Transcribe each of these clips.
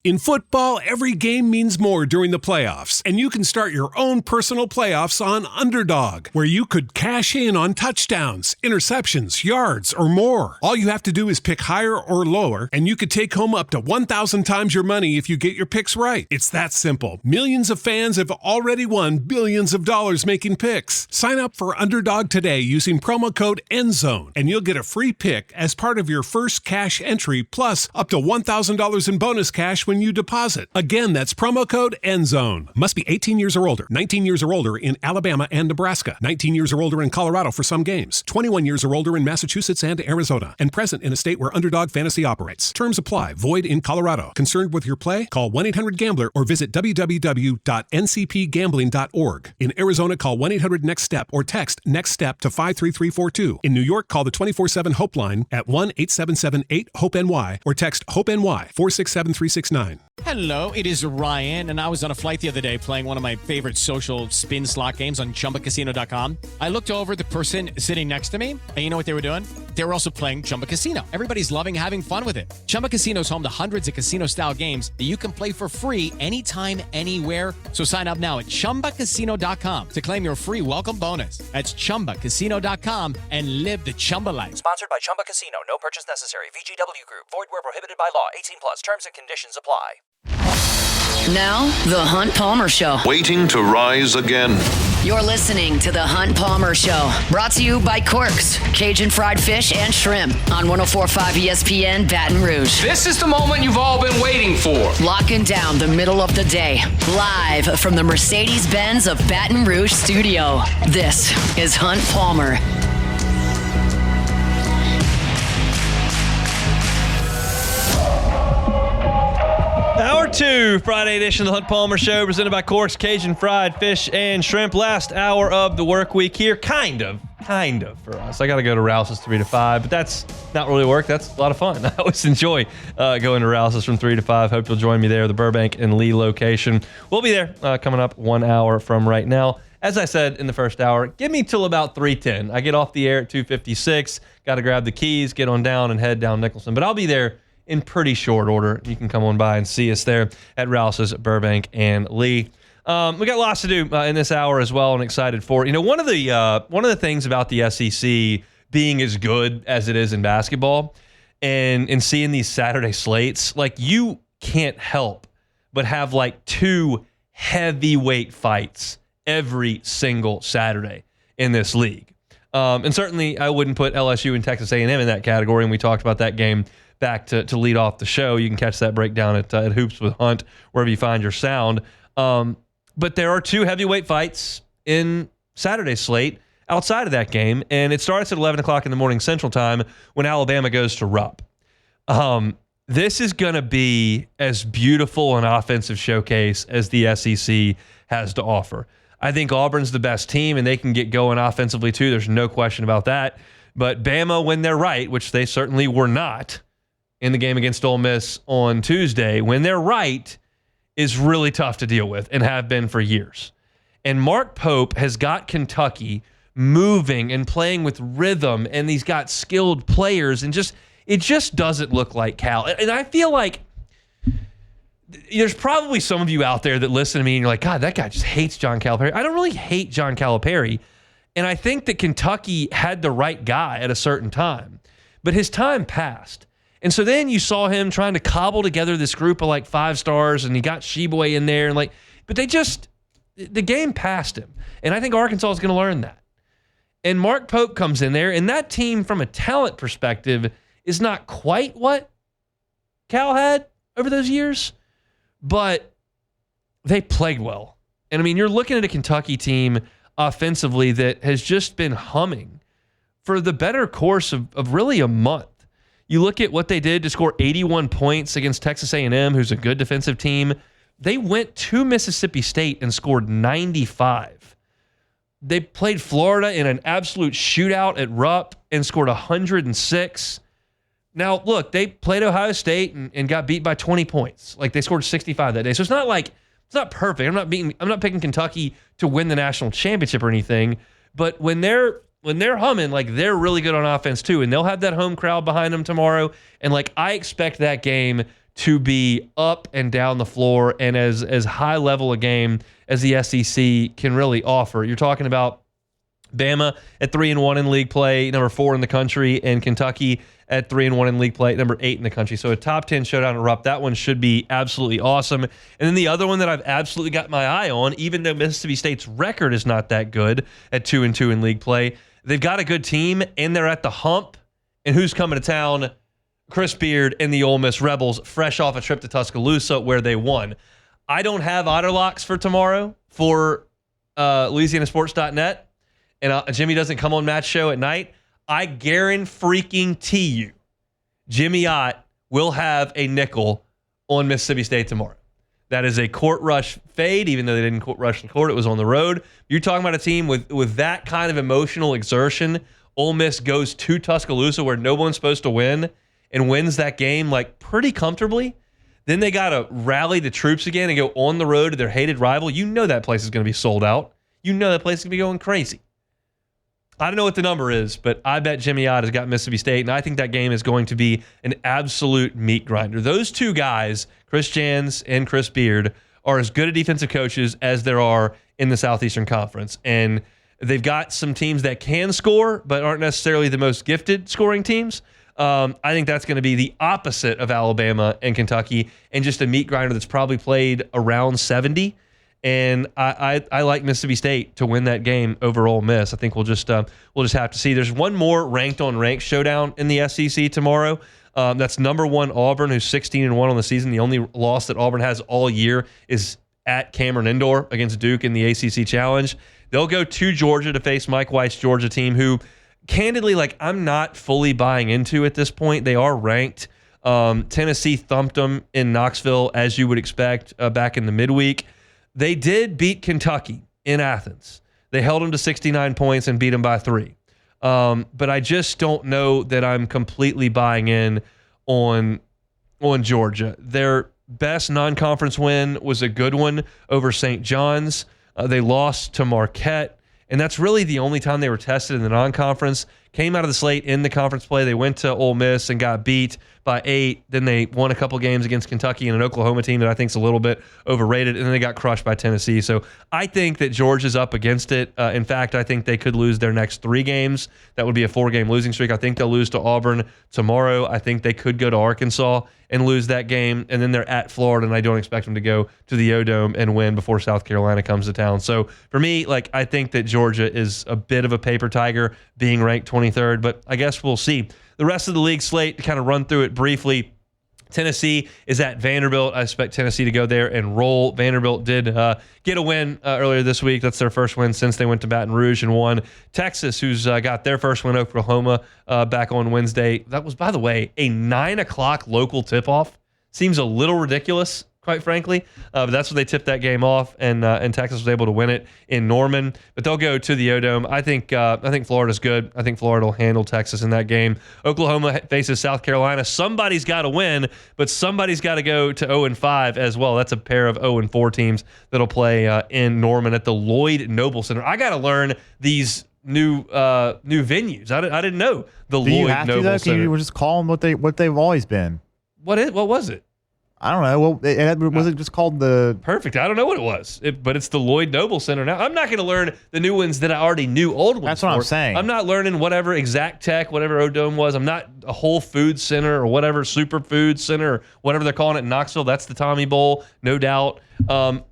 In football, every game means more during the playoffs, and you can start your own personal playoffs on Underdog, where you could cash in on touchdowns, interceptions, yards, or more. All you have to do is pick higher or lower, and you could take home up to 1,000 times your money if you get your picks right. It's that simple. Millions of fans have already won billions of dollars making picks. Sign up for Underdog today using promo code ENDZONE, and you'll get a free pick as part of your first cash entry, plus up to $1,000 in bonus cash when you deposit. Again, that's promo code ENDZONE. Must be 18 years or older. 19 years or older in Alabama and Nebraska. 19 years or older in Colorado for some games. 21 years or older in Massachusetts and Arizona. And present in a state where Underdog Fantasy operates. Terms apply. Void in Colorado. Concerned with your play? Call 1-800-GAMBLER or visit www.ncpgambling.org. In Arizona, call 1-800-NEXT-STEP or text NEXT STEP to 53342. In New York, call the 24/7 Hope line at 1-877-8-HOPE-NY or text HOPE-NY 467-369. Hello, it is Ryan, and I was on a flight the other day playing one of my favorite social spin slot games on ChumbaCasino.com. I looked over at the person sitting next to me, and you know what they were doing? They were also playing Chumba Casino. Everybody's loving having fun with it. Chumba Casino is home to hundreds of casino-style games that you can play for free anytime, anywhere. So sign up now at ChumbaCasino.com to claim your free welcome bonus. That's ChumbaCasino.com and live the Chumba life. Sponsored by Chumba Casino. No purchase necessary. VGW Group. Void where prohibited by law. 18+. Terms and conditions apply. Now, The Hunt Palmer Show. Waiting to rise again. You're listening to The Hunt Palmer Show. Brought to you by Corks, Cajun Fried Fish and Shrimp on 104.5 ESPN Baton Rouge. This is the moment you've all been waiting for. Locking down the middle of the day. Live from the Mercedes-Benz of Baton Rouge studio. This is Hunt Palmer. Hour 2, Friday edition of the Hunt Palmer Show, presented by Corks, Cajun Fried Fish and Shrimp. Last hour of the work week here, kind of for us. I got to go to Rouse's 3 to 5, but that's not really work. That's a lot of fun. I always enjoy going to Rouse's from 3 to 5. Hope you'll join me there, the Burbank and Lee location. We'll be there coming up 1 hour from right now. As I said in the first hour, give me till about 3:10. I get off the air at 2:56. Got to grab the keys, get on down, and head down Nicholson. But I'll be there in pretty short order. You can come on by and see us there at Rouse's, Burbank, and Lee. We got lots to do in this hour as well, and excited for it. You know, one of the things about the SEC being as good as it is in basketball, and seeing these Saturday slates, like, you can't help but have like 2 heavyweight fights every single Saturday in this league. And certainly I wouldn't put LSU and Texas A&M in that category, and we talked about that game back to lead off the show. You can catch that breakdown at Hoops with Hunt, wherever you find your sound. But there are 2 heavyweight fights in Saturday's slate outside of that game, and it starts at 11 o'clock in the morning Central Time when Alabama goes to Rupp. This is going to be as beautiful an offensive showcase as the SEC has to offer. I think Auburn's the best team, and they can get going offensively too. There's no question about that. But Bama, when they're right, which they certainly were not in the game against Ole Miss on Tuesday, when they're right, is really tough to deal with and have been for years. And Mark Pope has got Kentucky moving and playing with rhythm, and he's got skilled players, and it just doesn't look like Cal. And I feel like there's probably some of you out there that listen to me and you're like, God, that guy just hates John Calipari. I don't really hate John Calipari. And I think that Kentucky had the right guy at a certain time, but his time passed. And so then you saw him trying to cobble together this group of like 5 stars, and he got Sheboy in there, and but the game passed him. And I think Arkansas is going to learn that. And Mark Pope comes in there, and that team from a talent perspective is not quite what Cal had over those years, but they played well. And I mean, you're looking at a Kentucky team offensively that has just been humming for the better course of really a month. You look at what they did to score 81 points against Texas A&M, who's a good defensive team. They went to Mississippi State and scored 95. They played Florida in an absolute shootout at Rupp and scored 106. Now, look, they played Ohio State and got beat by 20 points. Like, they scored 65 that day. So it's not perfect. I'm not picking Kentucky to win the national championship or anything. But when they're humming, like, they're really good on offense too, and they'll have that home crowd behind them tomorrow. And like, I expect that game to be up and down the floor and as high level a game as the SEC can really offer. You're talking about Bama at 3-1 in league play, number 4 in the country, and Kentucky at 3-1 in league play, number 8 in the country. So a top 10 showdown erupt. That one should be absolutely awesome. And then the other one that I've absolutely got my eye on, even though Mississippi State's record is not that good at 2-2 in league play, they've got a good team and they're at the hump. And who's coming to town? Chris Beard and the Ole Miss Rebels, fresh off a trip to Tuscaloosa where they won. I don't have Otter Locks for tomorrow for LouisianaSports.net. And Jimmy doesn't come on Matt's show at night, I guarantee you Jimmy Ott will have a nickel on Mississippi State tomorrow. That is a court rush fade, even though they didn't rush the court. It was on the road. You're talking about a team with that kind of emotional exertion. Ole Miss goes to Tuscaloosa where no one's supposed to win and wins that game like pretty comfortably. Then they got to rally the troops again and go on the road to their hated rival. You know that place is going to be sold out. You know that place is going to be going crazy. I don't know what the number is, but I bet Jimmy Ott has got Mississippi State, and I think that game is going to be an absolute meat grinder. Those two guys, Chris Jans and Chris Beard, are as good at defensive coaches as there are in the Southeastern Conference. And they've got some teams that can score, but aren't necessarily the most gifted scoring teams. I think that's going to be the opposite of Alabama and Kentucky, and just a meat grinder that's probably played around 70. And I like Mississippi State to win that game over Ole Miss. I think we'll just have to see. There's one more ranked on ranked showdown in the SEC tomorrow. That's number 1 Auburn, who's 16-1 on the season. The only loss that Auburn has all year is at Cameron Indoor against Duke in the ACC Challenge. They'll go to Georgia to face Mike White's Georgia team, who candidly, I'm not fully buying into at this point. They are ranked. Tennessee thumped them in Knoxville, as you would expect, back in the midweek. They did beat Kentucky in Athens. They held them to 69 points and beat them by 3. But I just don't know that I'm completely buying in on Georgia. Their best non-conference win was a good one over St. John's. They lost to Marquette, and that's really the only time they were tested in the non-conference. Came out of the slate in the conference play. They went to Ole Miss and got beat by 8. Then they won a couple games against Kentucky and an Oklahoma team that I think is a little bit overrated. And then they got crushed by Tennessee. So I think that Georgia's up against it. In fact, I think they could lose their next 3 games. That would be a 4-game losing streak. I think they'll lose to Auburn tomorrow. I think they could go to Arkansas and lose that game. And then they're at Florida, and I don't expect them to go to the O-Dome and win before South Carolina comes to town. So for me, I think that Georgia is a bit of a paper tiger, being ranked 23rd, but I guess we'll see. The rest of the league slate, to kind of run through it briefly, Tennessee is at Vanderbilt. I expect Tennessee to go there and roll. Vanderbilt did get a win earlier this week. That's their first win since they went to Baton Rouge and won. Texas, who's got their first win, Oklahoma, back on Wednesday. That was, by the way, a 9 o'clock local tip-off. Seems a little ridiculous, quite frankly. But that's what they tipped that game off, and Texas was able to win it in Norman. But they'll go to the O-Dome. I think Florida's good. I think Florida will handle Texas in that game. Oklahoma faces South Carolina. Somebody's got to win, but somebody's got to go to 0-5 as well. That's a pair of 0-4 teams that'll play in Norman at the Lloyd Noble Center. I got to learn these new venues. I didn't know the Do Lloyd you have Noble to, though? Center. Can you just call them what they've always been? What was it? I don't know. Well, was it just called the... Perfect. I don't know what it was, but it's the Lloyd Noble Center now. I'm not going to learn the new ones that I already knew old ones. That's what I'm saying. I'm not learning whatever Exact Tech, whatever O-Dome was. I'm not a Whole Foods Center or whatever Superfood Center or whatever they're calling it in Knoxville. That's the Tommy Bowl, no doubt. But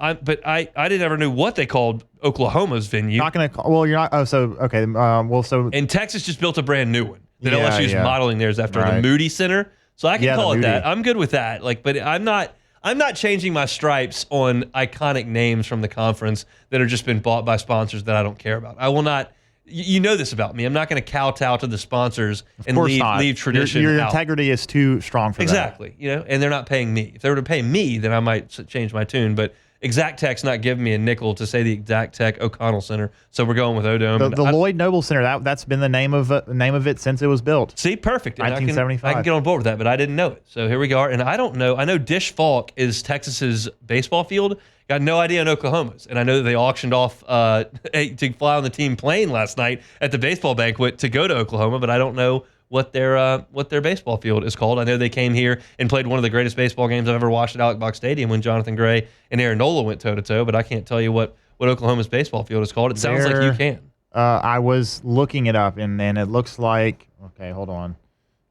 I didn't ever know what they called Oklahoma's venue. Not going to call... Well, you're not... Oh, so... Okay. And Texas just built a brand new one that Yeah, LSU's modeling theirs after the Moody Center. So I can call it that. I'm good with that. But I'm not changing my stripes on iconic names from the conference that have just been bought by sponsors that I don't care about. I will not. You know this about me. I'm not going to kowtow to the sponsors and leave tradition. Your out. Integrity is too strong for that. Exactly. And they're not paying me. If they were to pay me, then I might change my tune. But Exact Tech's not giving me a nickel to say the Exact Tech O'Connell Center, so we're going with O-Dome. The Lloyd Noble Center, that's been the name of it since it was built. See, perfect. 1975. I can get on board with that, but I didn't know it. So here we are. And I don't know. I know Dish Falk is Texas's baseball field. Got no idea on Oklahoma's. And I know that they auctioned off to fly on the team plane last night at the baseball banquet to go to Oklahoma, but I don't know what their baseball field is called. I know they came here and played one of the greatest baseball games I've ever watched at Alec Box Stadium when Jonathan Gray and Aaron Nola went toe-to-toe, but I can't tell you what Oklahoma's baseball field is called. It sounds like you can. I was looking it up, and it looks like, okay, hold on.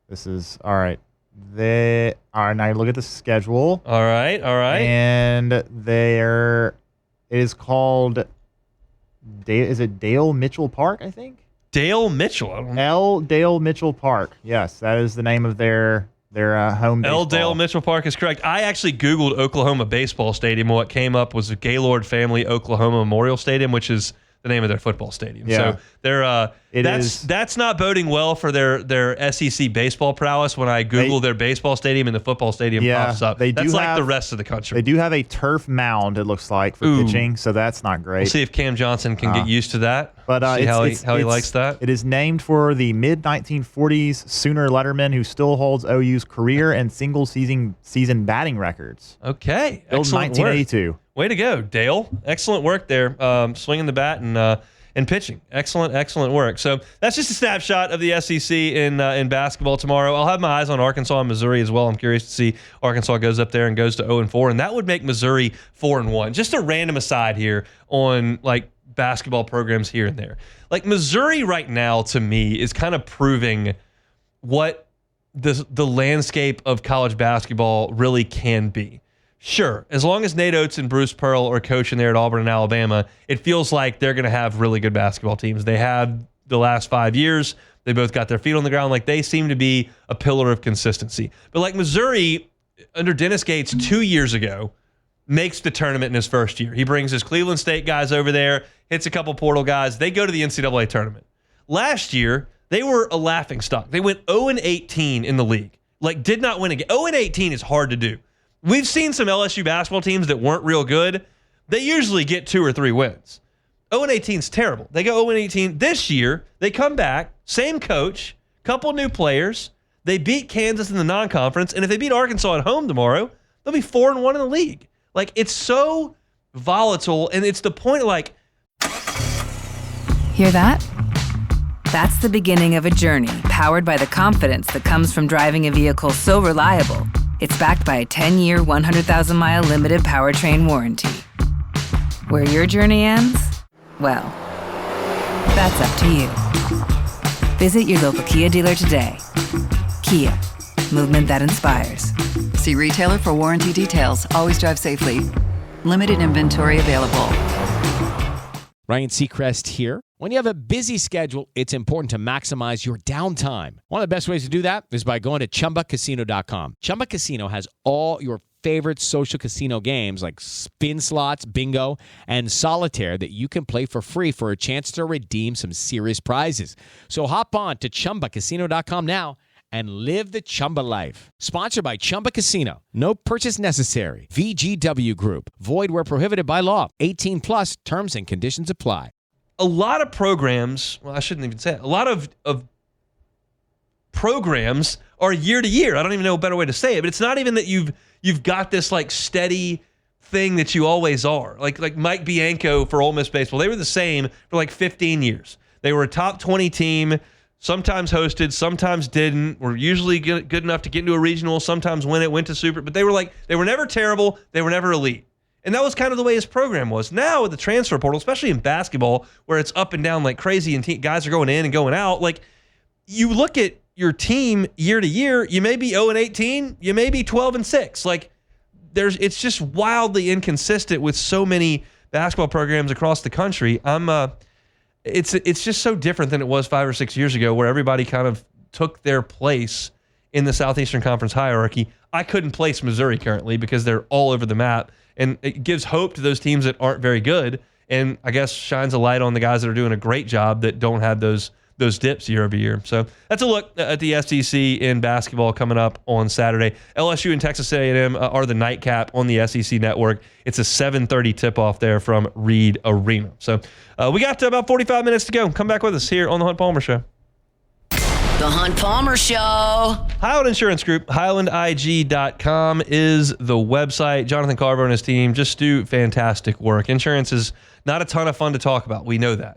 This is, all right. All right, now look at the schedule. All right. And it is called, is it Dale Mitchell Park, I think? Dale Mitchell. I don't know. Dale Mitchell Park. Yes, that is the name of their home baseball. Dale Mitchell Park is correct. I actually Googled Oklahoma Baseball Stadium. What came up was the Gaylord Family Oklahoma Memorial Stadium, which is the name of their football stadium. Yeah. So they're that's not boding well for their SEC baseball prowess when I Google their baseball stadium and the football stadium pops up. That's like the rest of the country. They do have a turf mound, it looks like, for pitching, so that's not great. We'll see if Cam Johnson can get used to that. But see how he likes that. It is named for the mid-1940s Sooner Letterman, who still holds OU's career and single season batting records. Okay. Built in 1982. Work. Way to go, Dale. Excellent work there, swinging the bat and pitching. Excellent work. So that's just a snapshot of the SEC in basketball tomorrow. I'll have my eyes on Arkansas and Missouri as well. I'm curious to see Arkansas goes up there and goes to 0-4, and that would make Missouri 4-1. Just a random aside here on like basketball programs here and there. Like Missouri right now, to me, is kind of proving what the landscape of college basketball really can be. Sure, as long as Nate Oates and Bruce Pearl are coaching there at Auburn and Alabama, it feels like they're going to have really good basketball teams. They have the last 5 years. They both got their feet on the ground. Like, they seem to be a pillar of consistency. But like Missouri, under Dennis Gates 2 years ago, makes the tournament in his first year. He brings his Cleveland State guys over there, hits a couple portal guys. They go to the NCAA tournament. Last year, they were a laughingstock. They went 0-18 in the league. Like, did not win a game. 0-18 is hard to do. We've seen some LSU basketball teams that weren't real good. They usually get 2 or 3 wins. 0-18 is terrible. They go 0-18. This year, they come back, same coach, couple new players. They beat Kansas in the non-conference, and if they beat Arkansas at home tomorrow, they'll be 4-1 in the league. Like, it's so volatile, and it's the point of, like... Hear that? That's the beginning of a journey powered by the confidence that comes from driving a vehicle so reliable, it's backed by a 10-year, 100,000-mile limited powertrain warranty. Where your journey ends? Well, that's up to you. Visit your local Kia dealer today. Kia, movement that inspires. See retailer for warranty details. Always drive safely. Limited inventory available. Ryan Seacrest here. When you have a busy schedule, it's important to maximize your downtime. One of the best ways to do that is by going to ChumbaCasino.com. Chumba Casino has all your favorite social casino games like spin slots, bingo, and solitaire that you can play for free for a chance to redeem some serious prizes. So hop on to ChumbaCasino.com now and live the Chumba life. Sponsored by Chumba Casino. No purchase necessary. VGW Group. Void where prohibited by law. 18 plus terms and conditions apply. A lot of programs, well, I shouldn't even say it, a lot of programs are year to year. I don't even know a better way to say it, but it's not even that you've got this like steady thing that you always are. Like Mike Bianco for Ole Miss baseball, they were the same for like 15 years. They were a top 20 team, sometimes hosted, sometimes didn't, were usually good enough to get into a regional, sometimes went to super, but they were never terrible, they were never elite. And that was kind of the way his program was. Now with the transfer portal, especially in basketball, where it's up and down like crazy and guys are going in and going out, like you look at your team year to year, you may be 0-18, you may be 12-6. Like it's just wildly inconsistent with so many basketball programs across the country. It's just so different than it was 5 or 6 years ago, where everybody kind of took their place in the Southeastern Conference hierarchy. I couldn't place Missouri currently because they're all over the map. And it gives hope to those teams that aren't very good, and I guess shines a light on the guys that are doing a great job that don't have those dips year over year. So that's a look at the SEC in basketball coming up on Saturday. LSU and Texas A&M are the nightcap on the SEC network. It's a 7:30 tip-off there from Reed Arena. So we got about 45 minutes to go. Come back with us here on The Hunt Palmer Show. The Hunt Palmer Show. Highland Insurance Group, HighlandIG.com is the website. Jonathan Carver and his team just do fantastic work. Insurance is not a ton of fun to talk about. We know that.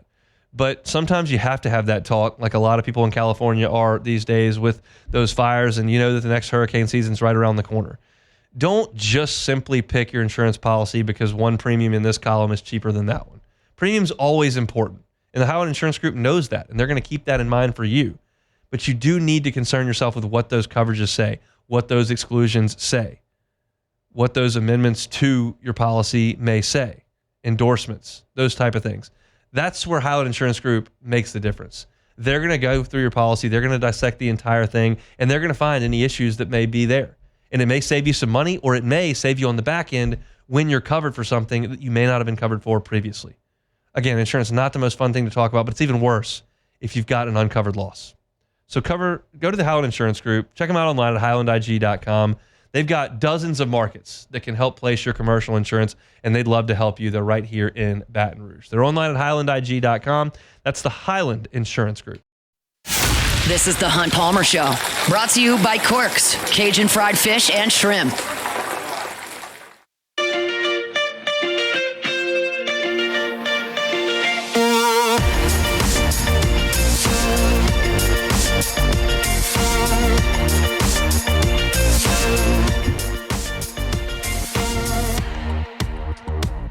But sometimes you have to have that talk, like a lot of people in California are these days with those fires, and you know that the next hurricane season's right around the corner. Don't just simply pick your insurance policy because one premium in this column is cheaper than that one. Premium's always important, and the Highland Insurance Group knows that, and they're going to keep that in mind for you. But you do need to concern yourself with what those coverages say, what those exclusions say, what those amendments to your policy may say, endorsements, those type of things. That's where Highland Insurance Group makes the difference. They're going to go through your policy. They're going to dissect the entire thing, and they're going to find any issues that may be there. And it may save you some money, or it may save you on the back end when you're covered for something that you may not have been covered for previously. Again, insurance is not the most fun thing to talk about, but it's even worse if you've got an uncovered loss. So go to the Highland Insurance Group. Check them out online at highlandig.com. They've got dozens of markets that can help place your commercial insurance, and they'd love to help you. They're right here in Baton Rouge. They're online at highlandig.com. That's the Highland Insurance Group. This is the Hunt Palmer Show, brought to you by Corks, Cajun fried fish and shrimp.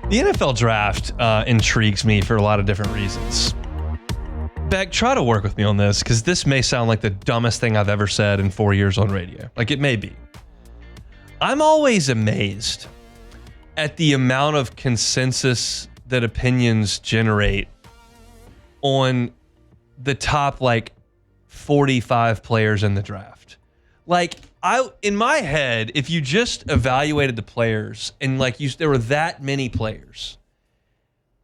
The NFL draft intrigues me for a lot of different reasons. Beck, try to work with me on this, because this may sound like the dumbest thing I've ever said in 4 years on radio. Like, it may be. I'm always amazed at the amount of consensus that opinions generate on the top, 45 players in the draft. In my head, if you just evaluated the players and there were that many players,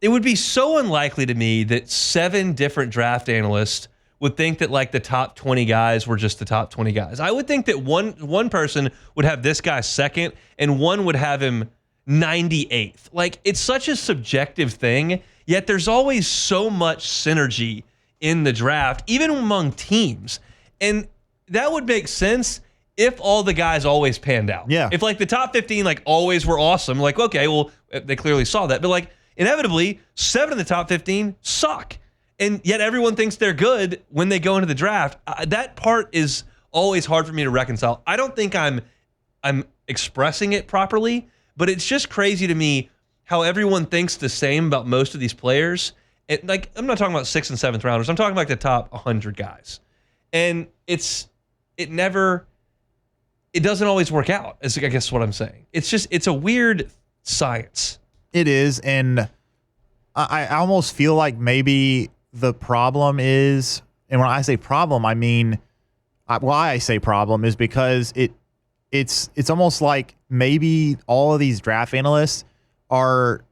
it would be so unlikely to me that 7 different draft analysts would think that the top 20 guys were just the top 20 guys. I would think that one person would have this guy second and one would have him 98th. It's such a subjective thing, yet there's always so much synergy in the draft, even among teams. And that would make sense if all the guys always panned out. Yeah. If the top 15 always were awesome, okay, well, they clearly saw that. But inevitably, 7 of the top 15 suck. And yet everyone thinks they're good when they go into the draft. That part is always hard for me to reconcile. I don't think I'm expressing it properly, but it's just crazy to me how everyone thinks the same about most of these players. I'm not talking about 6th and 7th rounders. I'm talking about the top 100 guys. And it doesn't always work out, is I guess what I'm saying. It's a weird science. It is, and I almost feel like maybe the problem is, and when I say problem, I mean, why I say problem is because it's almost like maybe all of these draft analysts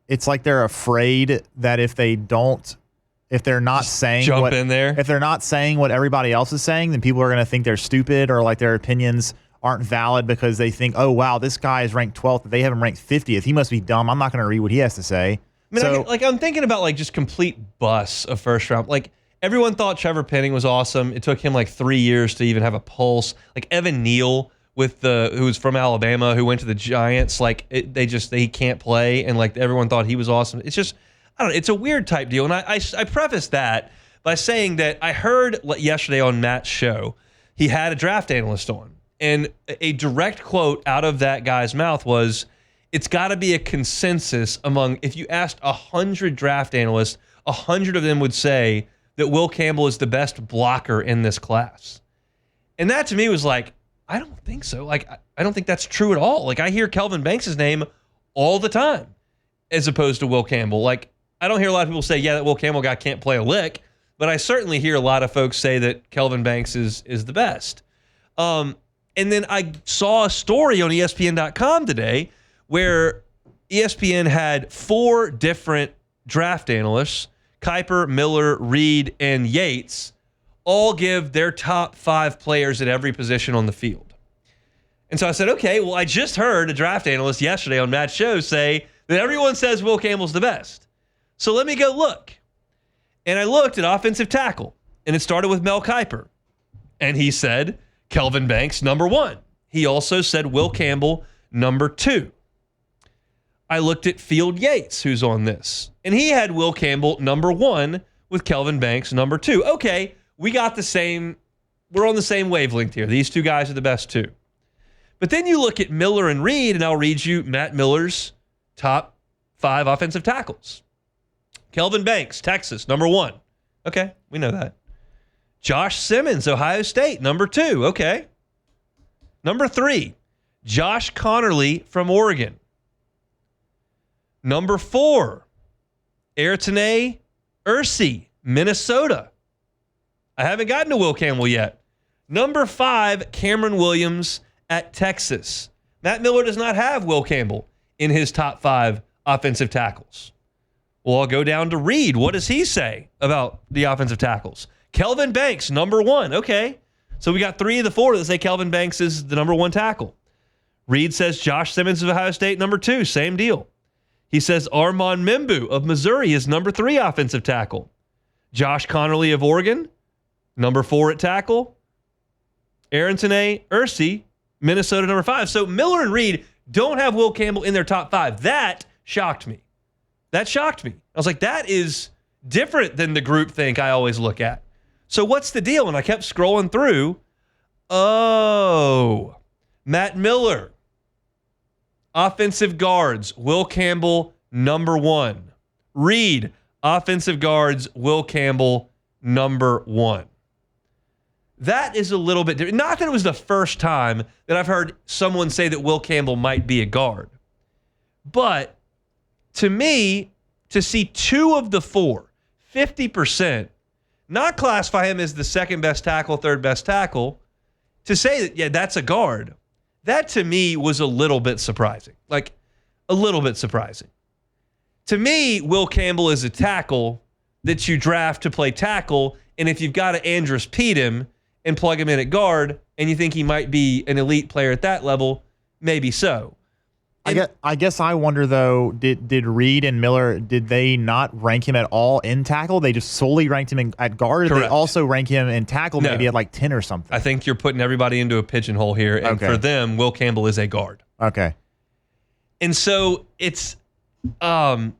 it's like they're afraid that if they're not saying if they're not saying what everybody else is saying, then people are going to think they're stupid or their opinions aren't valid because they think, oh, wow, this guy is ranked 12th. They have him ranked 50th. He must be dumb. I'm not going to read what he has to say. I'm thinking about just complete busts of first round. Everyone thought Trevor Penning was awesome. It took him 3 years to even have a pulse. Evan Neal who was from Alabama, who went to the Giants. He can't play, and everyone thought he was awesome. It's just, I don't know. It's a weird type deal. And I preface that by saying that I heard yesterday on Matt's show, he had a draft analyst on. And a direct quote out of that guy's mouth was, it's got to be a consensus among, if you asked 100 draft analysts, 100 of them would say that Will Campbell is the best blocker in this class. And that to me was I don't think so. I don't think that's true at all. I hear Kelvin Banks' name all the time as opposed to Will Campbell. I don't hear a lot of people say, yeah, that Will Campbell guy can't play a lick, but I certainly hear a lot of folks say that Kelvin Banks is the best. And then I saw a story on ESPN.com today where ESPN had 4 different draft analysts, Kuiper, Miller, Reed, and Yates, all give their top 5 players at every position on the field. And so I said, okay, well, I just heard a draft analyst yesterday on Matt's show say that everyone says Will Campbell's the best. So let me go look. And I looked at offensive tackle, and it started with Mel Kiper. And he said Kelvin Banks, number 1. He also said Will Campbell, number 2. I looked at Field Yates, who's on this, and he had Will Campbell, number 1, with Kelvin Banks, number 2. Okay, we're on the same wavelength here. These two guys are the best two. But then you look at Miller and Reed, and I'll read you Matt Miller's top 5 offensive tackles. Kelvin Banks, Texas, number 1. Okay, we know that. Josh Simmons, Ohio State, number 2. Okay. Number 3, Josh Connerly from Oregon. Number 4, Airtone Rizzi, Minnesota. I haven't gotten to Will Campbell yet. Number 5, Cameron Williams at Texas. Matt Miller does not have Will Campbell in his top 5 offensive tackles. Well, I'll go down to Reed. What does he say about the offensive tackles? Kelvin Banks, number 1. Okay. So we got 3 of the 4 that say Kelvin Banks is the number 1 tackle. Reed says Josh Simmons of Ohio State, number 2. Same deal. He says Armand Membu of Missouri is number 3 offensive tackle. Josh Connerly of Oregon, number 4 at tackle. Airtone Rizzi, Minnesota, number 5. So Miller and Reed don't have Will Campbell in their top 5. That shocked me. I was like, that is different than the groupthink I always look at. So what's the deal? And I kept scrolling through. Oh, Matt Miller, offensive guards, Will Campbell, number 1. Reed, offensive guards, Will Campbell, number 1. That is a little bit different. Not that it was the first time that I've heard someone say that Will Campbell might be a guard. But to me, to see 2 of the 4, 50%, not classify him as the second best tackle, third best tackle, to say that, yeah, that's a guard, that to me was a little bit surprising. Like, a little bit surprising. To me, Will Campbell is a tackle that you draft to play tackle, and if you've got to Andrus Peat him and plug him in at guard, and you think he might be an elite player at that level, maybe so. I guess I wonder, though, did Reed and Miller, did they not rank him at all in tackle? They just solely ranked him at guard? Correct. They also rank him in tackle maybe at like 10 or something? I think you're putting everybody into a pigeonhole here, and for them, Will Campbell is a guard. Okay. And so it's, I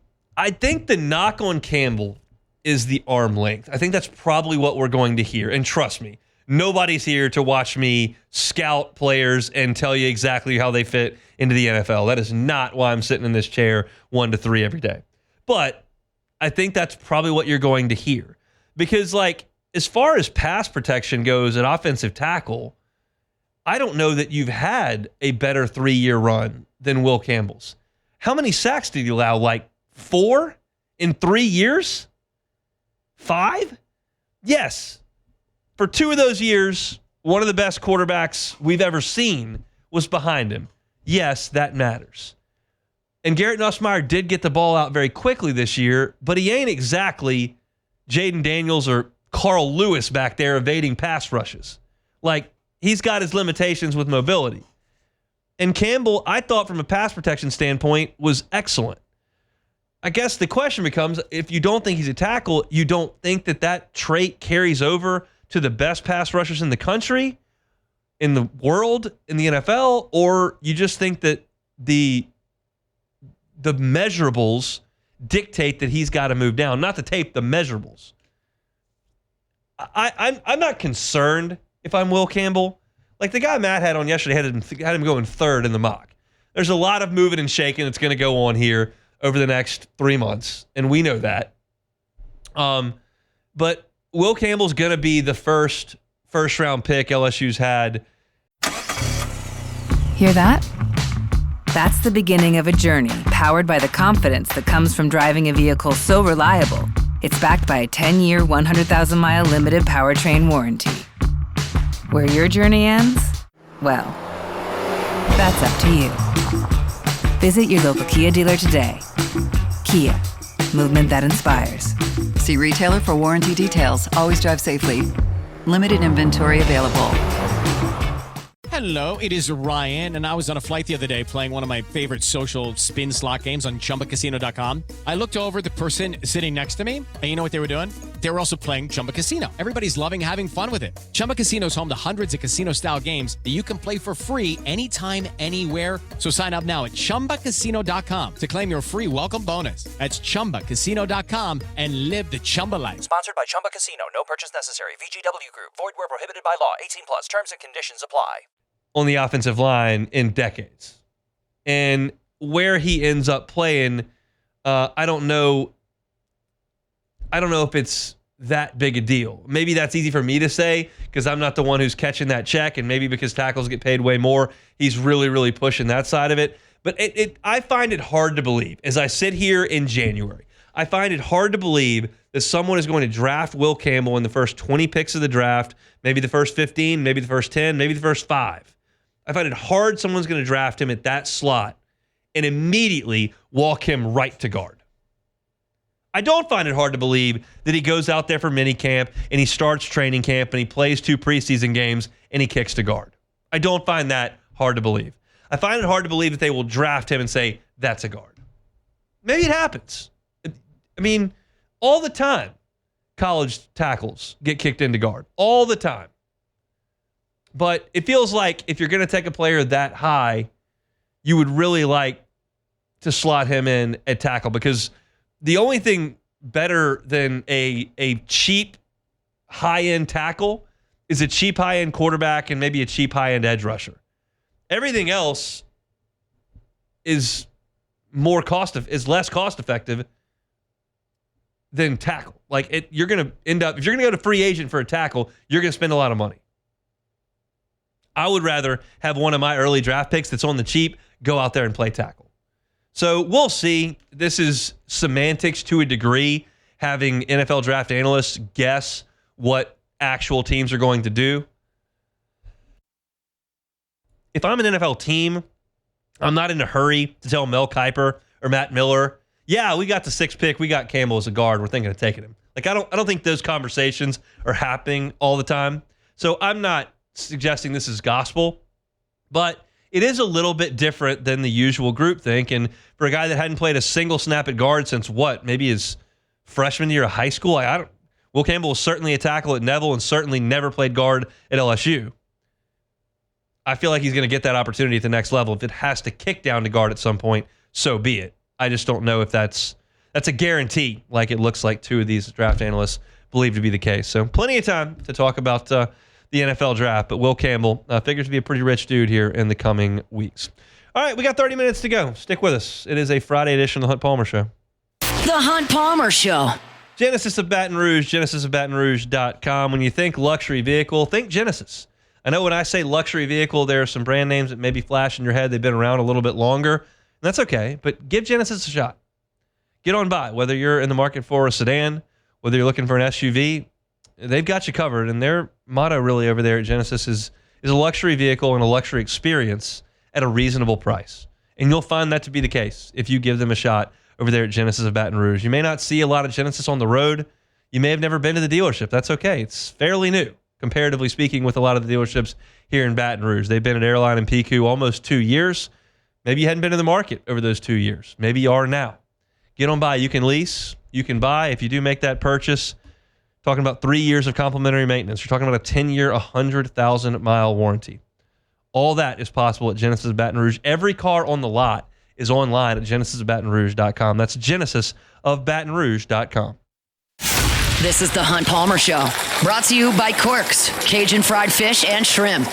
think the knock on Campbell is the arm length. I think that's probably what we're going to hear. And trust me, nobody's here to watch me scout players and tell you exactly how they fit into the NFL. That is not why I'm sitting in this chair 1 to 3 every day. But I think that's probably what you're going to hear. Because, like, as far as pass protection goes at offensive tackle, I don't know that you've had a better 3-year run than Will Campbell's. How many sacks did he allow? Like 4 in 3 years? 5? Yes. For 2 of those years, one of the best quarterbacks we've ever seen was behind him. Yes, that matters. And Garrett Nussmeier did get the ball out very quickly this year, but he ain't exactly Jaden Daniels or Carl Lewis back there evading pass rushes. Like, he's got his limitations with mobility. And Campbell, I thought from a pass protection standpoint, was excellent. I guess the question becomes, if you don't think he's a tackle, you don't think that trait carries over to the best pass rushers in the country, in the world, in the NFL, or you just think that the measurables dictate that he's got to move down, not the tape, the measurables. I'm not concerned if I'm Will Campbell. Like the guy Matt had on yesterday had him going 3rd in the mock. There's a lot of moving and shaking that's going to go on here over the next 3 months, and we know that. But Will Campbell's going to be the first round pick LSU's had. Hear that? That's the beginning of a journey powered by the confidence that comes from driving a vehicle so reliable, it's backed by a 10-year, 100,000-mile limited powertrain warranty. Where your journey ends? Well, that's up to you. Visit your local Kia dealer today. Kia, movement that inspires. See retailer for warranty details. Always drive safely. Limited inventory available. Hello, it is Ryan, and I was on a flight the other day playing one of my favorite social spin slot games on ChumbaCasino.com. I looked over at the person sitting next to me, and you know what they were doing? They were also playing Chumba Casino. Everybody's loving having fun with it. Chumba Casino is home to hundreds of casino-style games that you can play for free anytime, anywhere. So sign up now at ChumbaCasino.com to claim your free welcome bonus. That's ChumbaCasino.com and live the Chumba life. Sponsored by Chumba Casino. No purchase necessary. VGW Group. Void where prohibited by law. 18 plus. Terms and conditions apply. On the offensive line in decades. And where he ends up playing, I don't know if it's that big a deal. Maybe that's easy for me to say because I'm not the one who's catching that check, and maybe because tackles get paid way more, he's really, really pushing that side of it. But I find it hard to believe, as I sit here in January, I find it hard to believe that someone is going to draft Will Campbell in the first 20 picks of the draft, maybe the first 15, maybe the first 10, maybe the first 5. I find it hard someone's going to draft him at that slot and immediately walk him right to guard. I don't find it hard to believe that he goes out there for minicamp and he starts training camp and he plays 2 preseason games and he kicks to guard. I don't find that hard to believe. I find it hard to believe that they will draft him and say, that's a guard. Maybe it happens. I mean, all the time, college tackles get kicked into guard. All the time. But it feels like if you're going to take a player that high, you would really like to slot him in at tackle, because the only thing better than a cheap high-end tackle is a cheap high-end quarterback and maybe a cheap high-end edge rusher. Everything else is less cost-effective than tackle. Like you're going to end up, if you're going to go to free agent for a tackle, you're going to spend a lot of money. I would rather have one of my early draft picks that's on the cheap go out there and play tackle. So we'll see. This is semantics to a degree, having NFL draft analysts guess what actual teams are going to do. If I'm an NFL team, I'm not in a hurry to tell Mel Kiper or Matt Miller, yeah, we got the 6th pick. We got Campbell as a guard. We're thinking of taking him. Like, I don't think those conversations are happening all the time. So I'm not suggesting this is gospel, but it is a little bit different than the usual groupthink. And for a guy that hadn't played a single snap at guard since maybe his freshman year of high school, Will Campbell was certainly a tackle at Neville and certainly never played guard at LSU. I feel like he's going to get that opportunity at the next level. If it has to kick down to guard at some point, so be it. I just don't know if that's a guarantee, like it looks like 2 of these draft analysts believe to be the case. So plenty of time to talk about the NFL draft, but Will Campbell figures to be a pretty rich dude here in the coming weeks. All right, we got 30 minutes to go. Stick with us. It is a Friday edition of the Hunt Palmer Show. The Hunt Palmer Show. Genesis of Baton Rouge, genesisofbatonrouge.com. When you think luxury vehicle, think Genesis. I know when I say luxury vehicle, there are some brand names that maybe flash in your head. They've been around a little bit longer, and that's okay, but give Genesis a shot. Get on by, whether you're in the market for a sedan, whether you're looking for an SUV, they've got you covered, and their motto really over there at Genesis is a luxury vehicle and a luxury experience at a reasonable price. And you'll find that to be the case if you give them a shot over there at Genesis of Baton Rouge. You may not see a lot of Genesis on the road. You may have never been to the dealership. That's okay. It's fairly new, comparatively speaking, with a lot of the dealerships here in Baton Rouge. They've been at Airline and PQ almost 2 years. Maybe you hadn't been in the market over those 2 years. Maybe you are now. Get on by. You can lease. You can buy. If you do make that purchase, talking about 3 years of complimentary maintenance. You're talking about a 10-year, 100,000-mile warranty. All that is possible at Genesis of Baton Rouge. Every car on the lot is online at genesisofbatonrouge.com. That's genesisofbatonrouge.com. This is the Hunt Palmer Show, brought to you by Corks, Cajun fried fish and shrimp.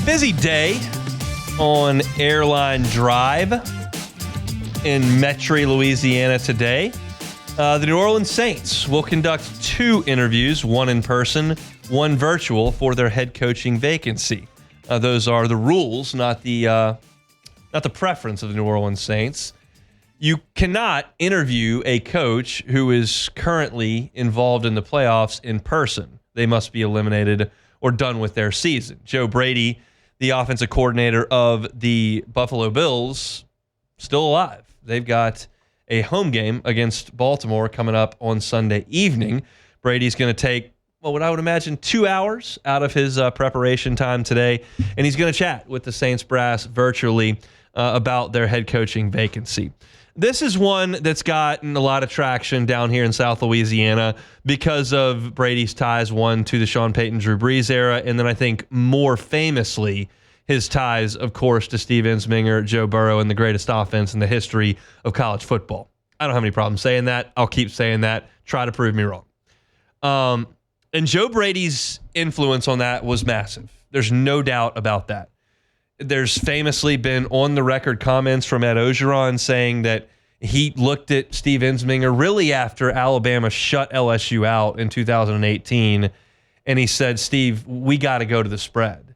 Busy day on Airline Drive in Metairie, Louisiana today. The New Orleans Saints will conduct 2 interviews, one in person, one virtual, for their head coaching vacancy. Those are the rules, not the preference of the New Orleans Saints. You cannot interview a coach who is currently involved in the playoffs in person. They must be eliminated, or done with their season. Joe Brady, the offensive coordinator of the Buffalo Bills, still alive. They've got a home game against Baltimore coming up on Sunday evening. Brady's going to take, what I would imagine, 2 hours out of his preparation time today, and he's going to chat with the Saints brass virtually about their head coaching vacancy. This is one that's gotten a lot of traction down here in South Louisiana because of Brady's ties, one, to the Sean Payton, Drew Brees era, and then I think more famously his ties, of course, to Steve Ensminger, Joe Burrow, and the greatest offense in the history of college football. I don't have any problem saying that. I'll keep saying that. Try to prove me wrong. And Joe Brady's influence on that was massive. There's no doubt about that. There's famously been on-the-record comments from Ed Ogeron saying that he looked at Steve Ensminger really after Alabama shut LSU out in 2018, and he said, Steve, we got to go to the spread.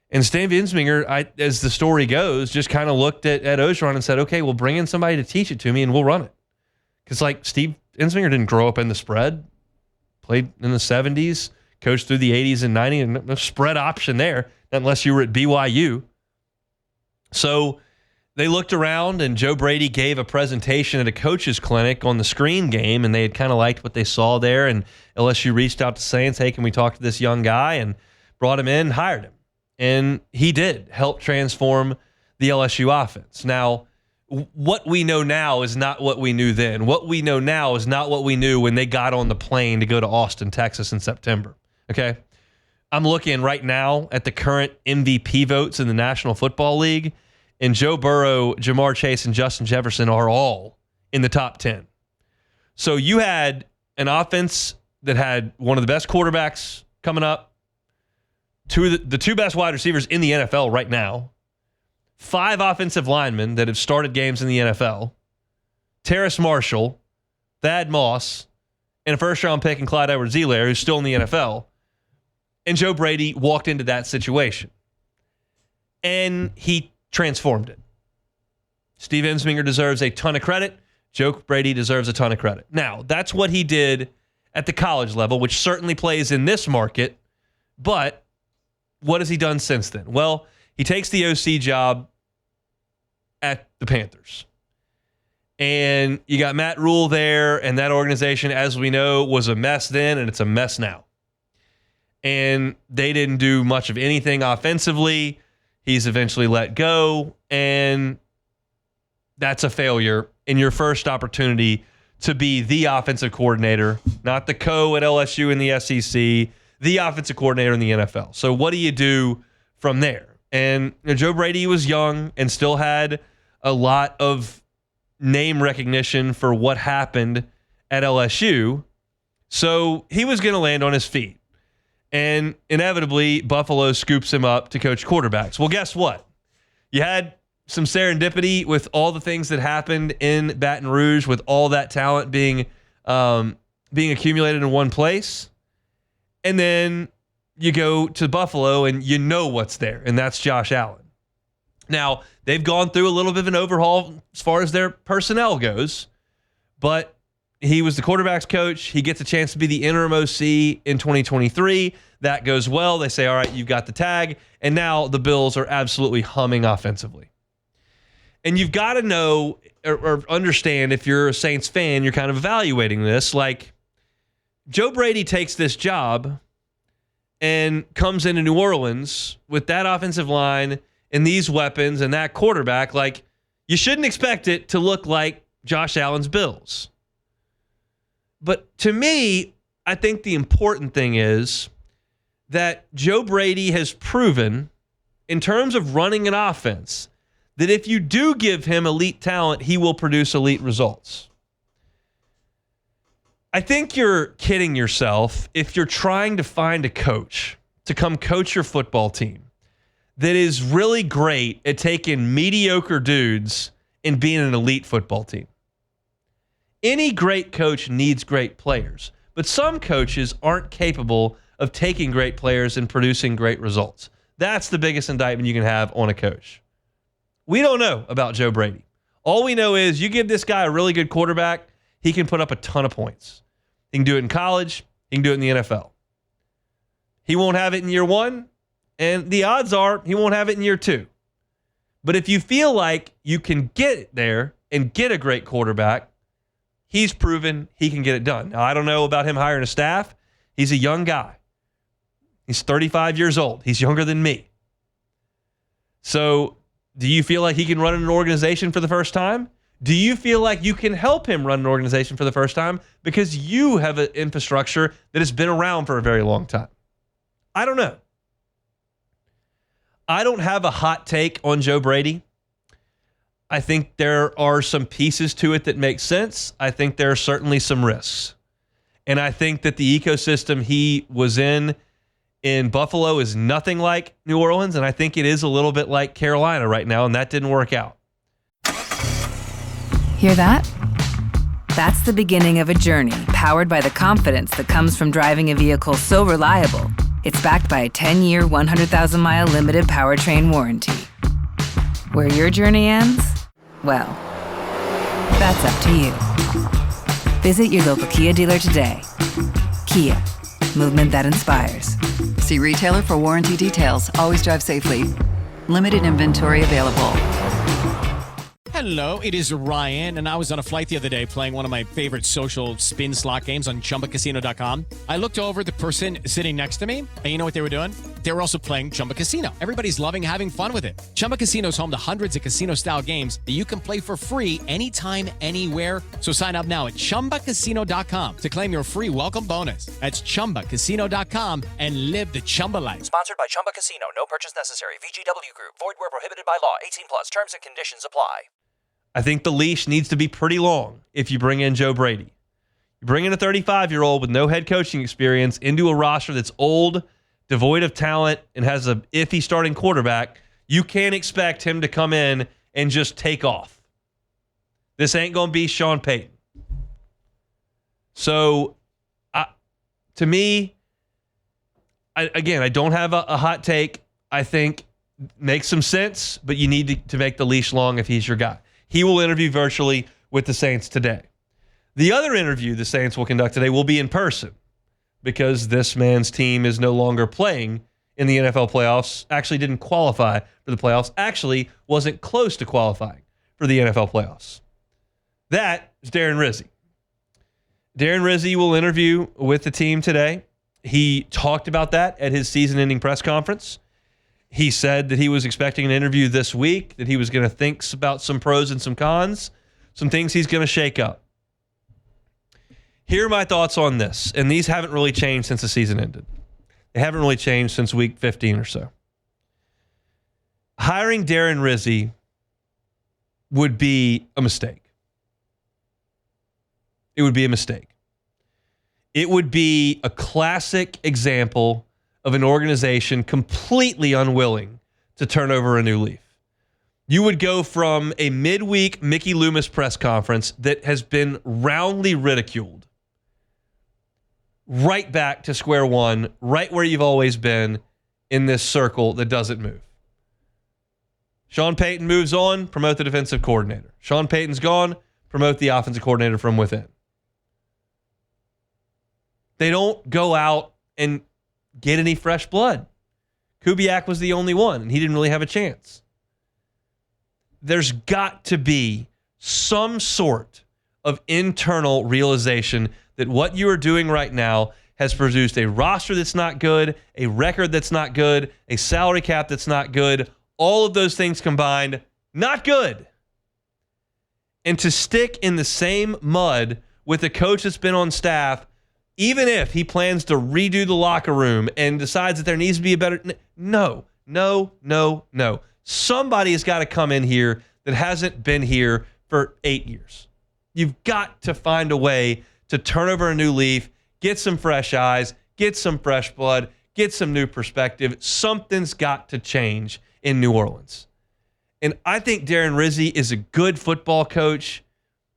And Steve Ensminger, as the story goes, just kind of looked at Ed Ogeron and said, okay, well, bring in somebody to teach it to me, and we'll run it. Because, Steve Ensminger didn't grow up in the spread, played in the 70s, coached through the 80s and 90s, and no spread option there, unless you were at BYU. So they looked around, and Joe Brady gave a presentation at a coach's clinic on the screen game, and they had kind of liked what they saw there, and LSU reached out to Saints, hey, can we talk to this young guy, and brought him in, hired him. And he did help transform the LSU offense. Now, what we know now is not what we knew then. What we know now is not what we knew when they got on the plane to go to Austin, Texas in September, okay? I'm looking right now at the current MVP votes in the National Football League, and Joe Burrow, Jamar Chase, and Justin Jefferson are all in the top 10. So you had an offense that had one of the best quarterbacks coming up, the two best wide receivers in the NFL right now, 5 offensive linemen that have started games in the NFL, Terrace Marshall, Thad Moss, and a first-round pick in Clyde Edwards-Helaire, who's still in the NFL. And Joe Brady walked into that situation. And he transformed it. Steve Ensminger deserves a ton of credit. Joe Brady deserves a ton of credit. Now, that's what he did at the college level, which certainly plays in this market. But what has he done since then? Well, he takes the OC job at the Panthers. And you got Matt Rule there, and that organization, as we know, was a mess then, and it's a mess now. And they didn't do much of anything offensively. He's eventually let go, and that's a failure in your first opportunity to be the offensive coordinator, not the co at LSU in the SEC, the offensive coordinator in the NFL. So what do you do from there? And Joe Brady was young and still had a lot of name recognition for what happened at LSU. So he was going to land on his feet. And inevitably, Buffalo scoops him up to coach quarterbacks. Well, guess what? You had some serendipity with all the things that happened in Baton Rouge, with all that talent being accumulated in one place. And then you go to Buffalo and you know what's there, and that's Josh Allen. Now, they've gone through a little bit of an overhaul as far as their personnel goes, but he was the quarterback's coach. He gets a chance to be the interim OC in 2023. That goes well. They say, all right, you've got the tag. And now the Bills are absolutely humming offensively. And you've got to know or understand, if you're a Saints fan, you're kind of evaluating this. Like, Joe Brady takes this job and comes into New Orleans with that offensive line and these weapons and that quarterback. Like, you shouldn't expect it to look like Josh Allen's Bills. But to me, I think the important thing is that Joe Brady has proven, in terms of running an offense, that if you do give him elite talent, he will produce elite results. I think you're kidding yourself if you're trying to find a coach to come coach your football team that is really great at taking mediocre dudes and being an elite football team. Any great coach needs great players, but some coaches aren't capable of taking great players and producing great results. That's the biggest indictment you can have on a coach. We don't know about Joe Brady. All we know is you give this guy a really good quarterback, he can put up a ton of points. He can do it in college, he can do it in the NFL. He won't have it in year 1, and the odds are he won't have it in year 2. But if you feel like you can get there and get a great quarterback, he's proven he can get it done. Now, I don't know about him hiring a staff. He's a young guy. He's 35 years old. He's younger than me. So do you feel like he can run an organization for the first time? Do you feel like you can help him run an organization for the first time because you have an infrastructure that has been around for a very long time? I don't know. I don't have a hot take on Joe Brady. I think there are some pieces to it that make sense. I think there are certainly some risks. And I think that the ecosystem he was in Buffalo is nothing like New Orleans, and I think it is a little bit like Carolina right now, and that didn't work out. Hear that? That's the beginning of a journey powered by the confidence that comes from driving a vehicle so reliable, it's backed by a 10-year, 100,000-mile limited powertrain warranty. Where your journey ends? Well, that's up to you. Visit your local Kia dealer today. Kia, movement that inspires. See retailer for warranty details. Always drive safely. Limited inventory available. Hello, it is Ryan, and I was on a flight the other day playing one of my favorite social spin slot games on ChumbaCasino.com. I looked over at the person sitting next to me, and you know what they were doing? They were also playing Chumba Casino. Everybody's loving having fun with it. Chumba Casino is home to hundreds of casino-style games that you can play for free anytime, anywhere. So sign up now at ChumbaCasino.com to claim your free welcome bonus. That's ChumbaCasino.com and live the Chumba life. Sponsored by Chumba Casino. No purchase necessary. VGW Group. Void where prohibited by law. 18 plus. Terms and conditions apply. I think the leash needs to be pretty long if you bring in Joe Brady. You bring in a 35-year-old with no head coaching experience into a roster that's old, devoid of talent, and has a iffy starting quarterback. You can't expect him to come in and just take off. This ain't going to be Sean Payton. So, to me, I don't have a hot take. I think makes some sense, but you need to make the leash long if he's your guy. He will interview virtually with the Saints today. The other interview the Saints will conduct today will be in person because this man's team is no longer playing in the NFL playoffs, actually didn't qualify for the playoffs, actually wasn't close to qualifying for the NFL playoffs. That is Darren Rizzi. Darren Rizzi will interview with the team today. He talked about that at his season-ending press conference. He said that he was expecting an interview this week, that he was going to think about some pros and some cons, some things he's going to shake up. Here are my thoughts on this, and these haven't really changed since the season ended. They haven't really changed since week 15 or so. Hiring Darren Rizzi would be a mistake. It would be a mistake. It would be a classic example of an organization completely unwilling to turn over a new leaf. You would go from a midweek Mickey Loomis press conference that has been roundly ridiculed right back to square one, right where you've always been in this circle that doesn't move. Sean Payton moves on, promote the defensive coordinator. Sean Payton's gone, promote the offensive coordinator from within. They don't go out and get any fresh blood. Kubiak was the only one, and he didn't really have a chance. There's got to be some sort of internal realization that what you are doing right now has produced a roster that's not good, a record that's not good, a salary cap that's not good, all of those things combined, not good. And to stick in the same mud with a coach that's been on staff, even if he plans to redo the locker room and decides that there needs to be a better... No. Somebody has got to come in here that hasn't been here for 8 years. You've got to find a way to turn over a new leaf, get some fresh eyes, get some fresh blood, get some new perspective. Something's got to change in New Orleans. And I think Darren Rizzi is a good football coach.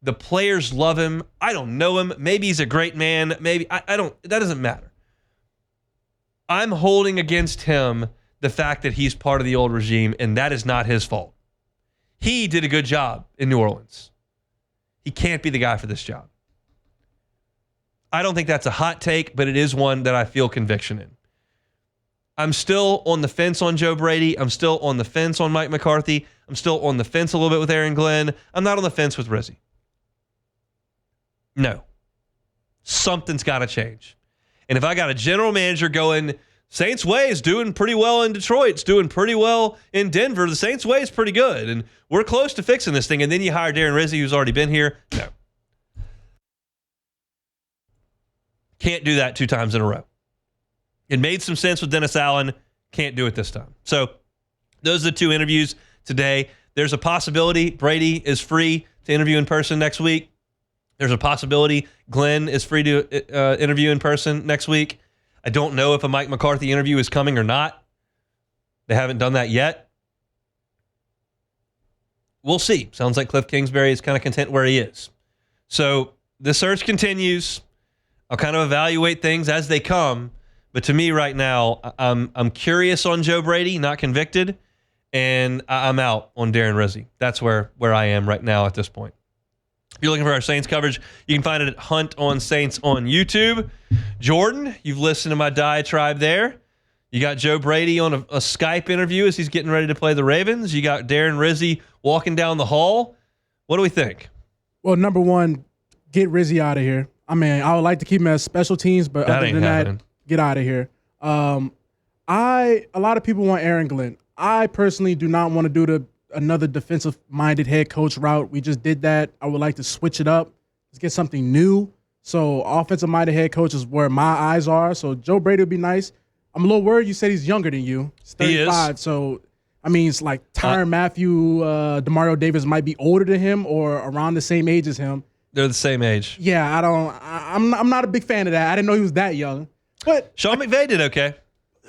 The players love him. I don't know him. Maybe he's a great man. Maybe I don't. That doesn't matter. I'm holding against him the fact that he's part of the old regime, and that is not his fault. He did a good job in New Orleans. He can't be the guy for this job. I don't think that's a hot take, but it is one that I feel conviction in. I'm still on the fence on Joe Brady. I'm still on the fence on Mike McCarthy. I'm still on the fence a little bit with Aaron Glenn. I'm not on the fence with Rizzi. No. Something's got to change. And if I got a general manager going, Saints way is doing pretty well in Detroit, it's doing pretty well in Denver, the Saints way is pretty good, and we're close to fixing this thing, and then you hire Darren Rizzi, who's already been here. No. Can't do that 2 times in a row. It made some sense with Dennis Allen. Can't do it this time. So those are the 2 interviews today. There's a possibility Brady is free to interview in person next week. There's a possibility Glenn is free to interview in person next week. I don't know if a Mike McCarthy interview is coming or not. They haven't done that yet. We'll see. Sounds like Cliff Kingsbury is kind of content where he is. So the search continues. I'll kind of evaluate things as they come. But to me right now, I'm curious on Joe Brady, not convicted, and I'm out on Darren Rizzi. That's where I am right now at this point. If you're looking for our Saints coverage, you can find it at Hunt on Saints on YouTube. Jordan, you've listened to my diatribe there. You got Joe Brady on a Skype interview as he's getting ready to play the Ravens. You got Darren Rizzi walking down the hall. What do we think? Well, number one, get Rizzi out of here. I mean, I would like to keep him as special teams, but other than that, get out of here. A lot of people want Aaron Glenn. I personally do not want to do another defensive-minded head coach route. We just did that. I would like to switch it up. Let's get something new. So offensive-minded head coach is where my eyes are. So Joe Brady would be nice. I'm a little worried. You said he's younger than you. He's 35. He is. So, I mean, it's like Tyrann Mathieu, Demario Davis might be older than him or around the same age as him. They're the same age. Yeah, I'm not a big fan of that. I didn't know he was that young. But Sean McVay did okay.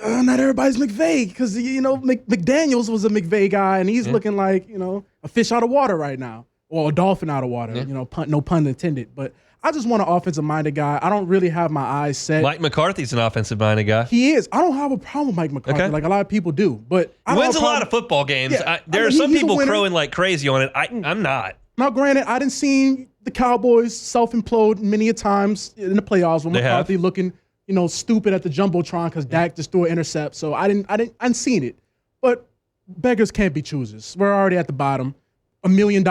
Not everybody's McVay because, McDaniels was a McVay guy, and he's looking like, a fish out of water right now, or a dolphin out of water, no pun intended. But I just want an offensive-minded guy. I don't really have my eyes set. Mike McCarthy's an offensive-minded guy. He is. I don't have a problem with Mike McCarthy like a lot of people do. But he wins a lot of football games. Yeah, there are some people crowing like crazy on it. I'm not. Now, granted, I didn't see the Cowboys self-implode many a times in the playoffs when McCarthy looking – stupid at the Jumbotron because Dak just threw an intercept. So I didn't seen it. But beggars can't be choosers. We're already at the bottom. $1 million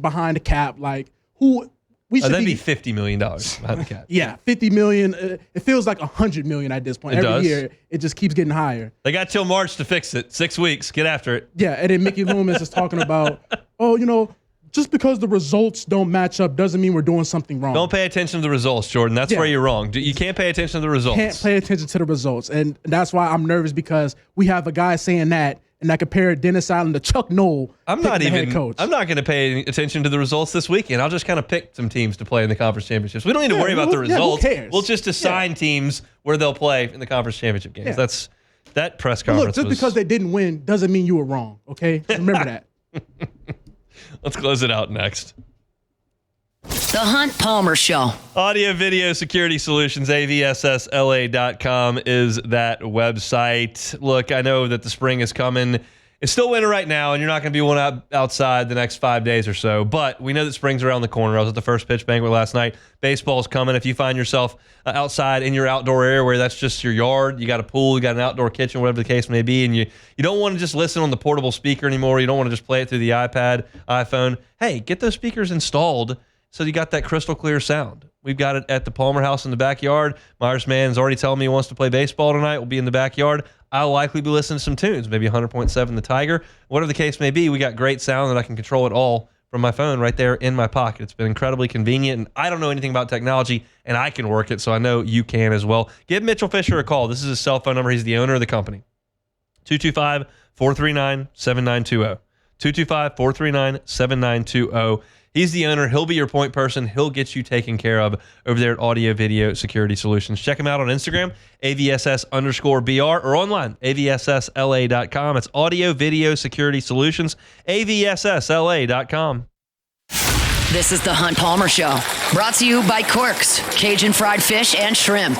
behind the cap. Like, who we should that'd be $50 million behind the cap. Yeah, $50 million. It feels like $100 million at this point. Every year, it just keeps getting higher. They got till March to fix it. 6 weeks. Get after it. Yeah, and then Mickey Loomis is talking about, just because the results don't match up doesn't mean we're doing something wrong. Don't pay attention to the results, Jordan. That's where you're wrong. You can't pay attention to the results. Can't pay attention to the results. And that's why I'm nervous because we have a guy saying that, and I compare Dennis Allen to Chuck Noll. I'm not going to pay attention to the results this weekend. I'll just kind of pick some teams to play in the conference championships. We don't need to worry about the results. Who cares? We'll just assign teams where they'll play in the conference championship games. Yeah. That press conference. Look, just because they didn't win doesn't mean you were wrong. Okay, remember that. Let's close it out next. The Hunt Palmer Show. Audio Video Security Solutions, avssla.com is that website. Look, I know that the spring is coming. It's still winter right now, and you're not going to be one outside the next 5 days or so. But we know that spring's around the corner. I was at the First Pitch Banquet last night. Baseball's coming. If you find yourself outside in your outdoor area where that's just your yard, you got a pool, you got an outdoor kitchen, whatever the case may be, and you don't want to just listen on the portable speaker anymore. You don't want to just play it through the iPad, iPhone. Hey, get those speakers installed so you got that crystal clear sound. We've got it at the Palmer House in the backyard. Myers Mann's already telling me he wants to play baseball tonight. We'll be in the backyard. I'll likely be listening to some tunes, maybe 100.7 The Tiger. Whatever the case may be, we got great sound that I can control it all from my phone right there in my pocket. It's been incredibly convenient, and I don't know anything about technology, and I can work it, so I know you can as well. Give Mitchell Fisher a call. This is his cell phone number. He's the owner of the company. 225-439-7920. 225-439-7920. He's the owner. He'll be your point person. He'll get you taken care of over there at Audio Video Security Solutions. Check him out on Instagram, AVSS_BR, or online, AVSSLA.com. It's Audio Video Security Solutions, AVSSLA.com. This is the Hunt Palmer Show, brought to you by Corks, Cajun fried fish and shrimp.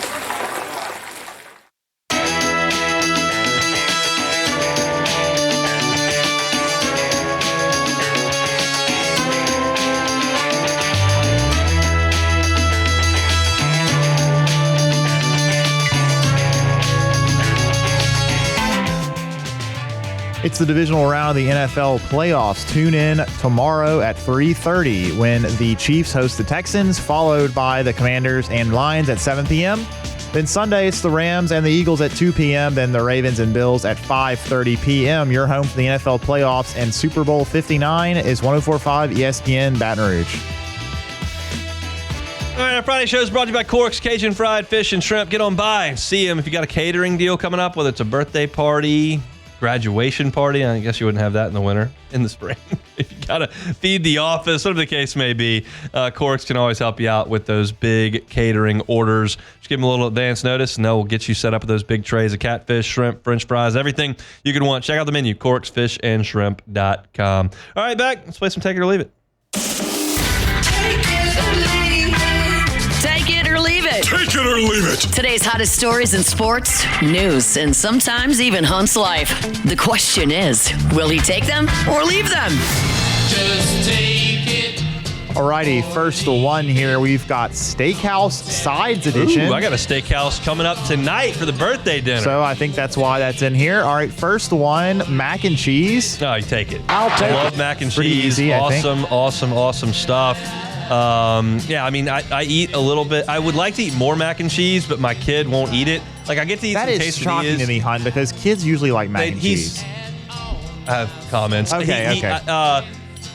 It's the divisional round of the NFL playoffs. Tune in tomorrow at 3:30 when the Chiefs host the Texans, followed by the Commanders and Lions at 7 p.m. Then Sunday, it's the Rams and the Eagles at 2 p.m., then the Ravens and Bills at 5:30 p.m. Your home for the NFL playoffs and Super Bowl 59 is 104.5 ESPN Baton Rouge. All right, our Friday show is brought to you by Cork's Cajun Fried Fish and Shrimp. Get on by and see them if you got a catering deal coming up, whether it's a birthday party, graduation party. I guess you wouldn't have that in the winter. In the spring, if you got to feed the office, whatever the case may be, Cork's can always help you out with those big catering orders. Just give them a little advance notice, and they'll get you set up with those big trays of catfish, shrimp, French fries, everything you could want. Check out the menu, corksfishandshrimp.com. All right, back. Let's play some Take It or Leave It. Take it or leave it. Take it or leave it. Today's hottest stories in sports, news, and sometimes even Hunt's life. The question is, will he take them or leave them? Just take it. Alrighty, first one here. We've got Steakhouse Sides Edition. Ooh, I got a steakhouse coming up tonight for the birthday dinner. So I think that's why that's in here. All right, first one, mac and cheese. No, you take it. I'll take it. Love mac and Pretty cheese. easy, I think. Awesome stuff. Yeah, I mean, I eat a little bit. I would like to eat more mac and cheese, but my kid won't eat it. Like, I get to eat That some is quesadillas. shocking to me, Hunt, because kids usually like mac and cheese. I have comments. Okay.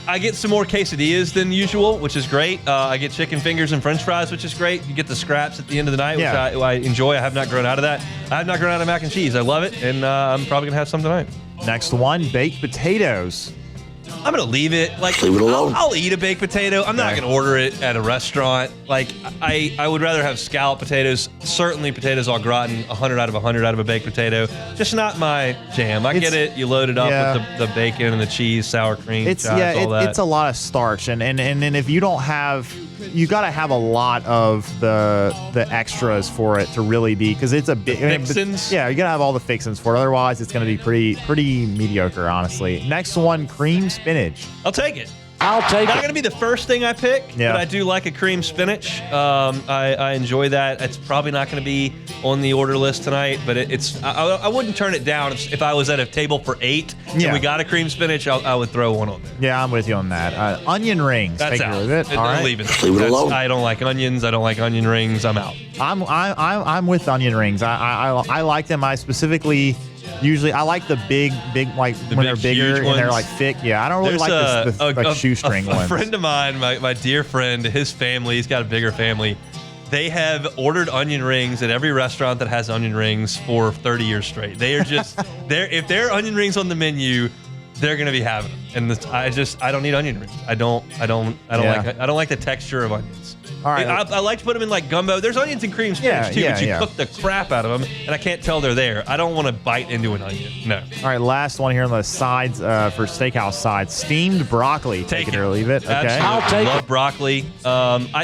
I get some more quesadillas than usual, which is great. I get chicken fingers and French fries, which is great. You get the scraps at the end of the night, which I enjoy. I have not grown out of that. I have not grown out of mac and cheese. I love it, and I'm probably going to have some tonight. Next one, baked potatoes. I'm going to leave it. Like, leave it alone. I'll eat a baked potato. I'm not going to order it at a restaurant. Like, I would rather have scalloped potatoes. Certainly potatoes au gratin, 100 out of 100 out of a baked potato. Just not my jam. I get it. You load it up with the bacon and the cheese, sour cream, chives, all that. It's a lot of starch. And if you don't have, you got to have a lot of the extras for it to really be, because it's a big fixins. Yeah, you got to have all the fixins for it. Otherwise, it's going to be pretty mediocre, honestly. Next one, cream spinach. I'll take it. I'll take Not it. going to be the first thing I pick, Yeah. but I do like a cream spinach. I enjoy that. It's probably not going to be on the order list tonight, but I wouldn't turn it down if I was at a table for 8 and we got a cream spinach. I would throw one on there. Yeah, I'm with you on that. Onion rings. That's Take out. it with it. All right. Leave it. Leave it alone. I don't like onions. I don't like onion rings. I'm out. I'm with onion rings. I like them. I specifically. Usually, I like the big, like when they're bigger and they're like thick. Yeah, I don't really like the shoestring ones. A friend of mine, my dear friend, his family, he's got a bigger family. They have ordered onion rings at every restaurant that has onion rings for 30 years straight. They are just if there are onion rings on the menu, they're gonna be having them. And I don't need onion rings. I don't like the texture of onions. All right. I like to put them in like gumbo. There's onions and cream spinach too, but you cook the crap out of them, and I can't tell they're there. I don't want to bite into an onion. No. All right, last one here on the sides for steakhouse sides. Steamed broccoli. Take it or leave it. Okay. Absolutely. I'll take Love broccoli.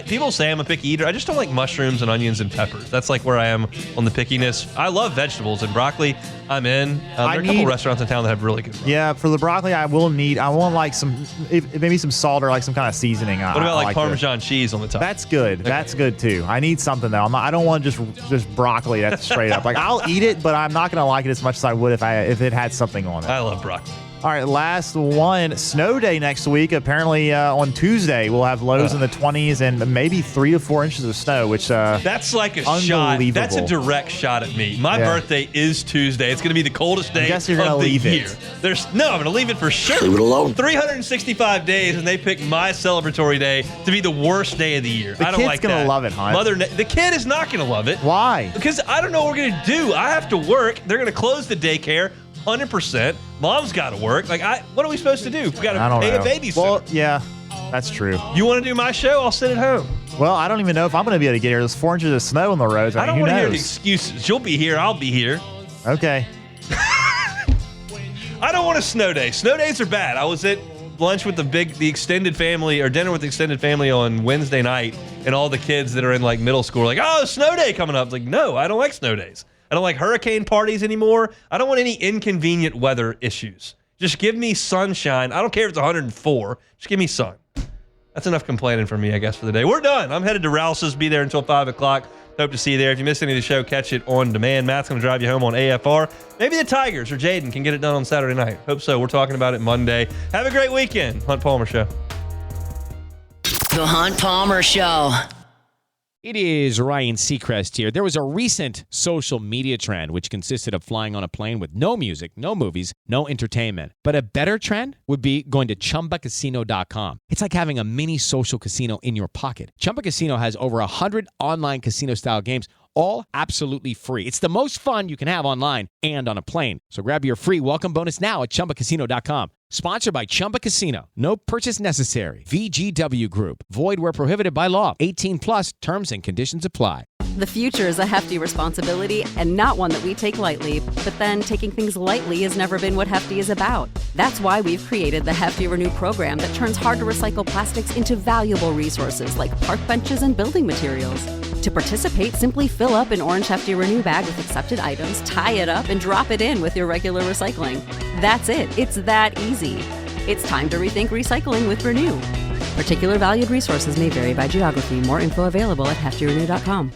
People say I'm a picky eater. I just don't like mushrooms and onions and peppers. That's like where I am on the pickiness. I love vegetables, and broccoli, I'm in. There are a couple restaurants in town that have really good broccoli. Yeah, for the broccoli, I want like maybe some salt or like some kind of seasoning. What about like Parmesan cheese on the top? That's good. Okay. That's good too. I need something though. I don't want just broccoli. That's straight up. Like I'll eat it, but I'm not gonna like it as much as I would if it had something on it. I love broccoli. All right, last one. Snow day next week. Apparently on Tuesday we'll have lows in the 20s and maybe 3 to 4 inches of snow, which that's like a shot. That's a direct shot at me. My birthday is Tuesday. It's going to be the coldest day of the year. I'm going to leave it for sure. Leave it alone. 365 days, and they pick my celebratory day to be the worst day of the year. I don't like that. The kid's going to love it, Hunt. The kid is not going to love it. Why? Because I don't know what we're going to do. I have to work. They're going to close the daycare. 100%. Mom's got to work. Like, what are we supposed to do? We got to pay a babysitter. Well, yeah, that's true. You want to do my show? I'll sit at home. Well, I don't even know if I'm going to be able to get here. There's 4 inches of snow on the roads. I don't want to hear the excuses. You'll be here. I'll be here. Okay. I don't want a snow day. Snow days are bad. I was at lunch with the extended family, or dinner with the extended family on Wednesday night, and all the kids that are in like middle school are like, oh, snow day coming up. It's like, no, I don't like snow days. I don't like hurricane parties anymore. I don't want any inconvenient weather issues. Just give me sunshine. I don't care if it's 104. Just give me sun. That's enough complaining from me, I guess, for the day. We're done. I'm headed to Rouse's. Be there until 5 o'clock. Hope to see you there. If you missed any of the show, catch it on demand. Matt's going to drive you home on AFR. Maybe the Tigers or Jaden can get it done on Saturday night. Hope so. We're talking about it Monday. Have a great weekend. Hunt Palmer Show. The Hunt Palmer Show. It is Ryan Seacrest here. There was a recent social media trend which consisted of flying on a plane with no music, no movies, no entertainment. But a better trend would be going to ChumbaCasino.com. It's like having a mini social casino in your pocket. Chumba Casino has over 100 online casino-style games, all absolutely free. It's the most fun you can have online and on a plane. So grab your free welcome bonus now at ChumbaCasino.com. Sponsored by Chumba Casino. No purchase necessary. VGW Group. Void where prohibited by law. 18 plus. Terms and conditions apply. The future is a hefty responsibility and not one that we take lightly. But then taking things lightly has never been what Hefty is about. That's why we've created the Hefty Renew program that turns hard-to-recycle plastics into valuable resources like park benches and building materials. To participate, simply fill up an orange Hefty Renew bag with accepted items, tie it up, and drop it in with your regular recycling. That's it. It's that easy. It's time to rethink recycling with Renew. Particular valued resources may vary by geography. More info available at heftyrenew.com.